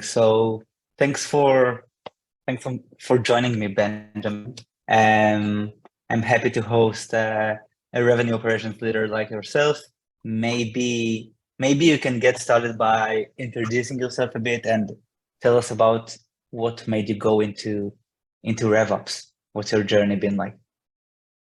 So thanks for thanks for joining me, Benjamin. Um, I'm happy to host a revenue operations leader like yourself. Maybe you can get started by introducing yourself a bit and tell us about what made you go into RevOps. What's your journey been like?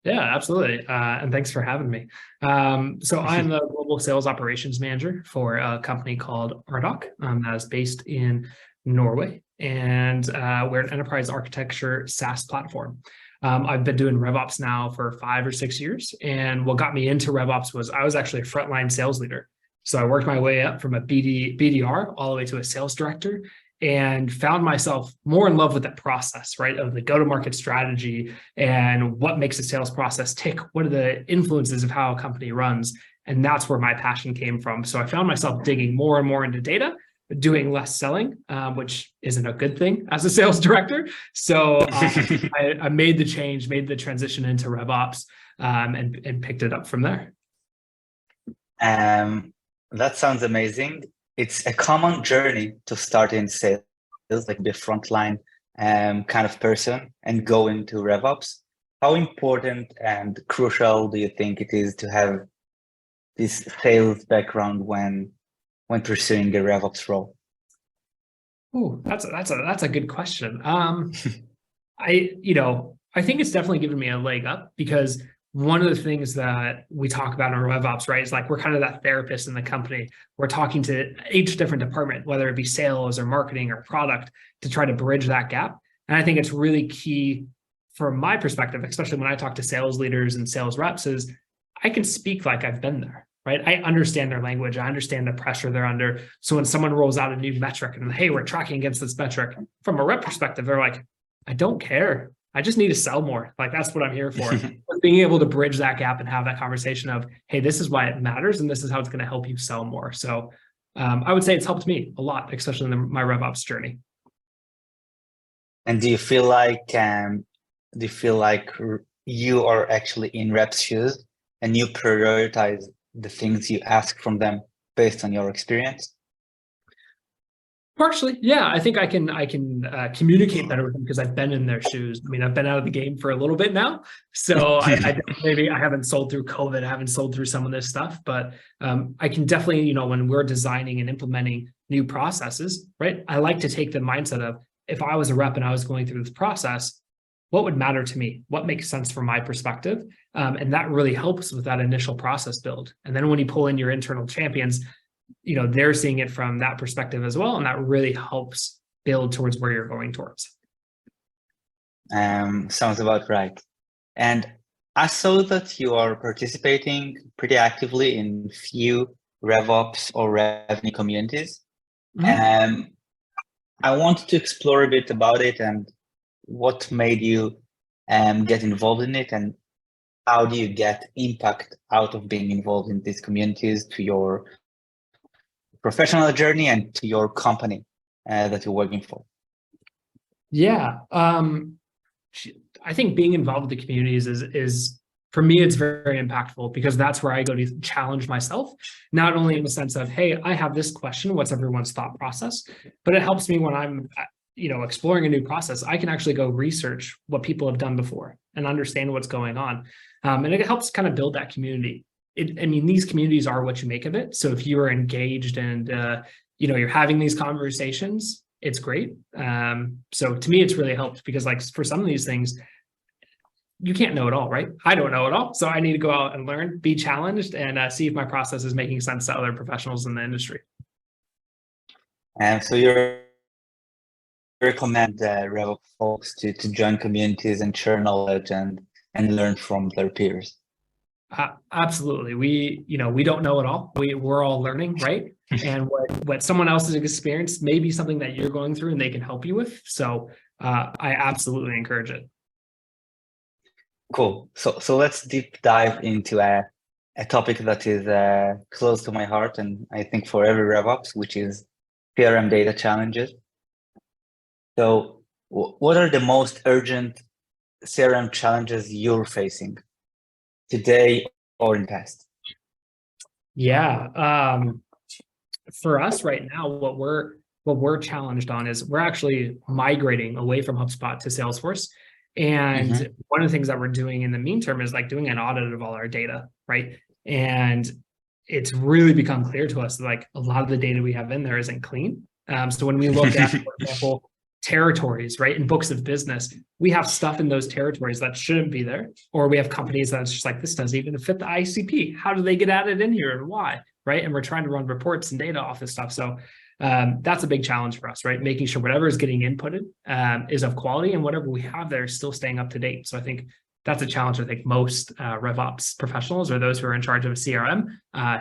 Yeah, absolutely. And thanks for having me. So I'm the global sales operations manager for a company called Ardoc that is based in Norway. And we're an enterprise architecture SaaS platform. I've been doing RevOps now for 5 or 6 years. And what got me into RevOps was I was actually a frontline sales leader. So I worked my way up from a BDR all the way to a sales director and found myself more in love with that process, right? Of the go-to-market strategy and what makes a sales process tick. What are the influences of how a company runs? And that's where my passion came from. So I found myself digging more and more into data, doing less selling, which isn't a good thing as a sales director. So I made the change, made the transition into RevOps, and picked it up from there. Um, that sounds amazing. It's a common journey to start in sales, like be a frontline kind of person and go into RevOps. How important and crucial do you think it is to have this sales background when pursuing a RevOps role? Oh, that's a good question. I think it's definitely given me a leg up because one of the things that we talk about in RevOps, right, is like we're kind of that therapist in the company. We're talking to each different department, whether it be sales or marketing or product, to try to bridge that gap. And I think it's really key from my perspective, especially when I talk to sales leaders and sales reps, is I can speak like I've been there, right? I understand their language. I understand the pressure they're under. So when someone rolls out a new metric and, hey, we're tracking against this metric, from a rep perspective, they're like, I don't care. I just need to sell more. Like that's what I'm here for. But being able to bridge that gap and have that conversation of, hey, this is why it matters, and this is how it's going to help you sell more. So I would say it's helped me a lot, especially in my RevOps journey. And do you feel like you are actually in reps' shoes and you prioritize the things you ask from them based on your experience? Partially, yeah. I think I can communicate better with them because I've been in their shoes. I mean, I've been out of the game for a little bit now, so maybe I haven't sold through COVID, I haven't sold through some of this stuff, but I can definitely, when we're designing and implementing new processes, right? I like to take the mindset of if I was a rep and I was going through this process, what would matter to me? What makes sense from my perspective? And that really helps with that initial process build. And then when you pull in your internal champions, they're seeing it from that perspective as well. And that really helps build towards where you're going towards. Sounds about right. And I saw that you are participating pretty actively in few RevOps or revenue communities. Mhm. Um, I wanted to explore a bit about it and what made you get involved in it, and how do you get impact out of being involved in these communities to your professional journey and to your company that you're working for? Yeah. I think being involved with the communities is for me, it's very impactful because that's where I go to challenge myself, not only in the sense of, hey, I have this question, what's everyone's thought process, but it helps me when I'm, exploring a new process. I can actually go research what people have done before and understand what's going on. And it helps kind of build that community. These communities are what you make of it. So if you are engaged and, you're having these conversations, it's great. So to me, it's really helped because like for some of these things, you can't know it all, right? I don't know it all. So I need to go out and learn, be challenged, and see if my process is making sense to other professionals in the industry. And so you recommend RevOps folks to join communities and share knowledge and learn from their peers. Absolutely. We don't know it all. We're all learning, right? And what someone else has experienced may be something that you're going through and they can help you with. So I absolutely encourage it. Cool. So let's deep dive into a topic that is close to my heart, and I think for every RevOps, which is CRM data challenges. So what are the most urgent CRM challenges you're facing today or in the past? Yeah. For us right now, what what we're challenged on is we're actually migrating away from HubSpot to Salesforce. And one of the things that we're doing in the meantime is like doing an audit of all our data, right? And it's really become clear to us that like a lot of the data we have in there isn't clean. So when we look at, for example, territories, right, in books of business, we have stuff in those territories that shouldn't be there, or we have companies that's just like, this doesn't even fit the ICP. How do they get added in here and why, right? And we're trying to run reports and data off this stuff. So that's a big challenge for us, right? Making sure whatever is getting inputted is of quality, and whatever we have there is still staying up to date. So I think that's a challenge I think most RevOps professionals or those who are in charge of a CRM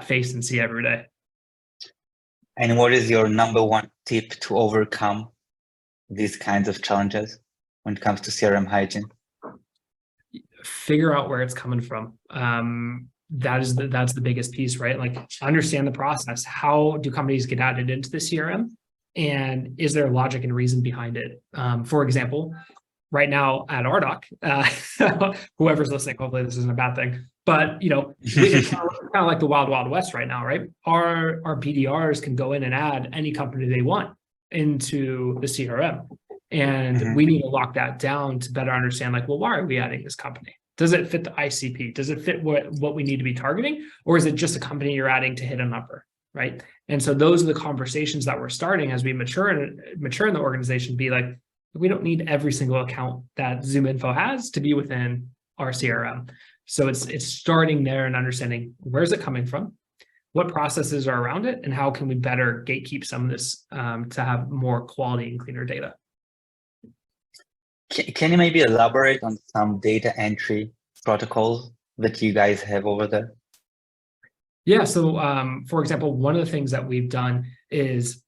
face and see every day. And what is your number one tip to overcome these kinds of challenges when it comes to CRM hygiene? Figure out where it's coming from. That's the biggest piece, right? Like understand the process. How do companies get added into the CRM? And is there logic and reason behind it? For example, right now at RDoc, whoever's listening, hopefully this isn't a bad thing, but you know, it's kind of like the wild, wild west right now, right? Our BDRs can go in and add any company they want into the CRM. And we need to lock that down to better understand, like, well, why are we adding this company? Does it fit the ICP? Does it fit what we need to be targeting? Or is it just a company you're adding to hit a number, right? And so those are the conversations that we're starting as we mature in the organization, be like, we don't need every single account that ZoomInfo has to be within our CRM. So it's starting there and understanding where's it coming from, what processes are around it, and how can we better gatekeep some of this to have more quality and cleaner data. Can you maybe elaborate on some data entry protocols that you guys have over there? Yeah, so for example, one of the things that we've done is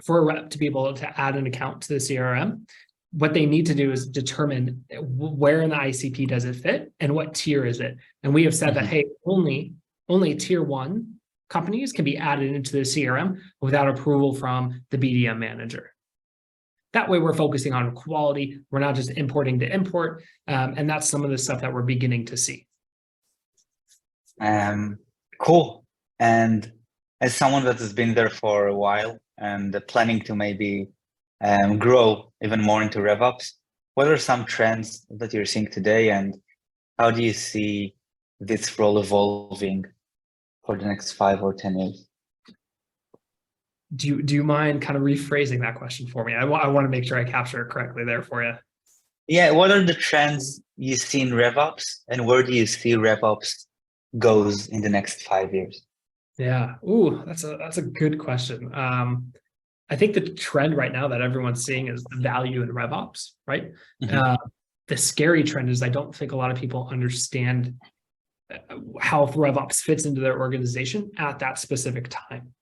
for a rep to be able to add an account to the CRM, what they need to do is determine where in the ICP does it fit and what tier is it. And we have said that, hey, only tier 1 companies can be added into the CRM without approval from the BDM manager. That way we're focusing on quality. We're not just importing to import. And that's some of the stuff that we're beginning to see. Cool. And as someone that has been there for a while and planning to maybe grow even more into RevOps, what are some trends that you're seeing today, and how do you see this role evolving for the next 5 or 10 years? Do you mind kind of rephrasing that question for me? I want to make sure I capture it correctly there for you. Yeah, what are the trends you see in RevOps, and where do you see RevOps goes in the next 5 years? Yeah, that's a good question. I think the trend right now that everyone's seeing is the value in RevOps, right? The scary trend is I don't think a lot of people understand how RevOps fits into their organization at that specific time.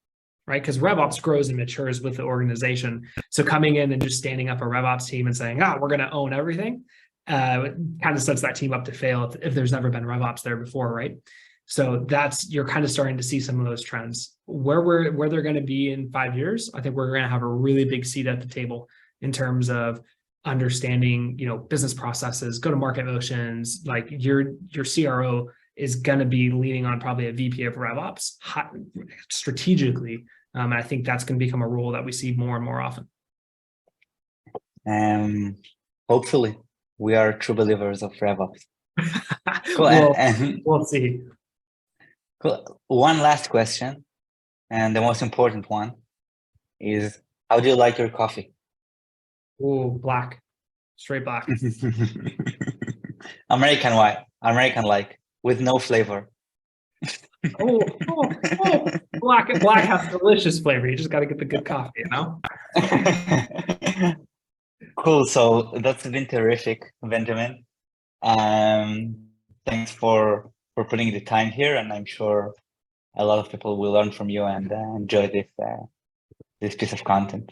Right? Because RevOps grows and matures with the organization. So coming in and just standing up a RevOps team and saying, we're going to own everything, kind of sets that team up to fail if there's never been RevOps there before, right? So you're kind of starting to see some of those trends. Where they're going to be in 5 years, I think we're going to have a really big seat at the table in terms of understanding, business processes, go-to-market motions, like your CRO is going to be leaning on probably a VP of RevOps strategically. And I think that's going to become a role that we see more and more often. Hopefully, we are true believers of RevOps. Cool. We'll see. Cool. One last question, and the most important one is, how do you like your coffee? Black. Straight black. American white. American like. With no flavor. Black has delicious flavor. You just got to get the good coffee, Cool. So that's been terrific, Benjamin. Thanks for putting the time here, and I'm sure a lot of people will learn from you and enjoy this piece of content.